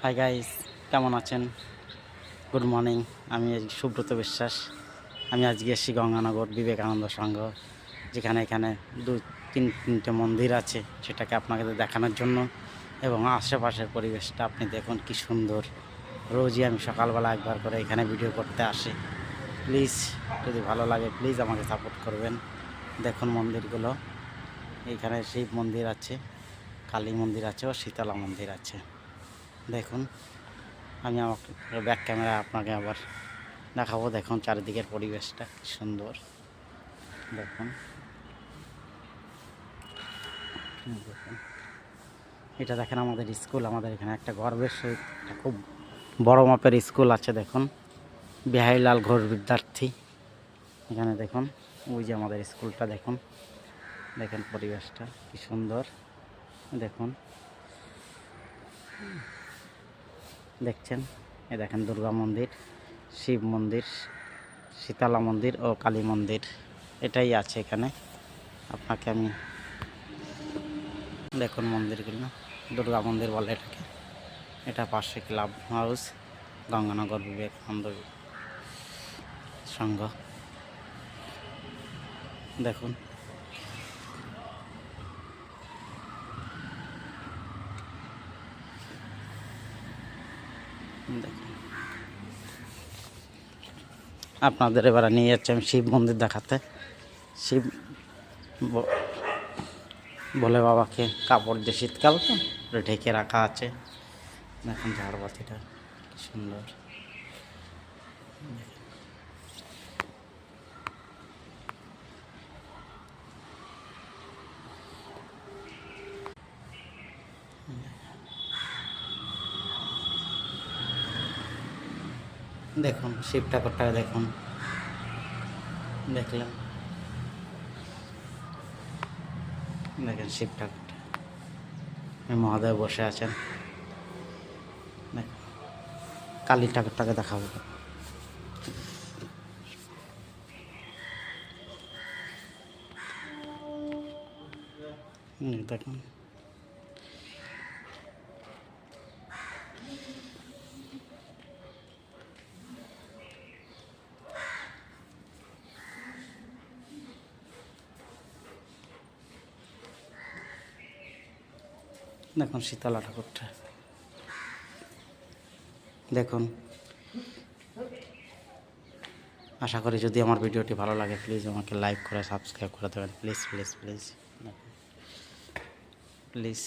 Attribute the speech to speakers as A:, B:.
A: Hi guys, কেমন আছেন? Good morning. আমি সুব্রত বিশ্বাস। আমি আজকে এসেছি গঙ্গানগর বিবেকানন্দ সংঘ, যেখানে এখানে তিনটে মন্দির আছে, সেটাকে আপনাদের দেখানোর জন্য। এবং আশেপাশের পরিবেশটা আপনি দেখুন কি সুন্দর। রোজই আমি সকালবেলা একবার করে এখানে ভিডিও করতে আসি। প্লিজ, যদি ভালো লাগে প্লিজ আমাকে সাপোর্ট করবেন। দেখুন মন্দিরগুলো, এইখানে শিব মন্দির আছে, কালী মন্দির আছে ও শীতলা মন্দির আছে। দেখুন, আমি আমাকে ব্যাক ক্যামেরা আপনাকে আবার দেখাবো। দেখুন চারিদিকের পরিবেশটা কি সুন্দর। দেখুন দেখুন এটা দেখেন আমাদের স্কুল। আমাদের এখানে একটা গর্বের সহিত একটা খুব বড় মাপের স্কুল আছে। দেখুন, বিহারীলাল ঘোষ বিদ্যার্থী। এখানে দেখুন, ওই যে আমাদের স্কুলটা দেখুন। দেখেন পরিবেশটা কি সুন্দর। দেখুন, দেখছেন, এ দেখেন দুর্গা মন্দির, শিব মন্দির, শীতলা মন্দির ও কালী মন্দির, এটাই আছে এখানে। আপনাকে আমি দেখুন মন্দিরগুলো, দুর্গা মন্দির বলে এটাকে। এটা পাশে ক্লাব হাউস, গঙ্গানগর বিবেকানন্দ সংঘ। দেখুন, দেখুন আপনাদের এবারে নিয়ে যাচ্ছি আমি শিব মন্দির দেখাতে। শিব বলে বাবাকে কাপড় দিয়ে শীতকাল তো ঢেকে রাখা আছে। দেখুন ঝাড়বাতিটা কি সুন্দর। দেখুন শিব ঠাকুরটাকে দেখুন, দেখলাম। দেখেন শিব ঠাকুরটা, মহাদেব বসে আছেন। দেখুন কালী ঠাকুরটাকে দেখাবো। দেখুন, দেখুন শীতলা ঠাকুরটা দেখুন। আশা করি যদি আমার ভিডিওটি ভালো লাগে প্লিজ আমাকে লাইক করে সাবস্ক্রাইব করে দেবেন। Please please please please.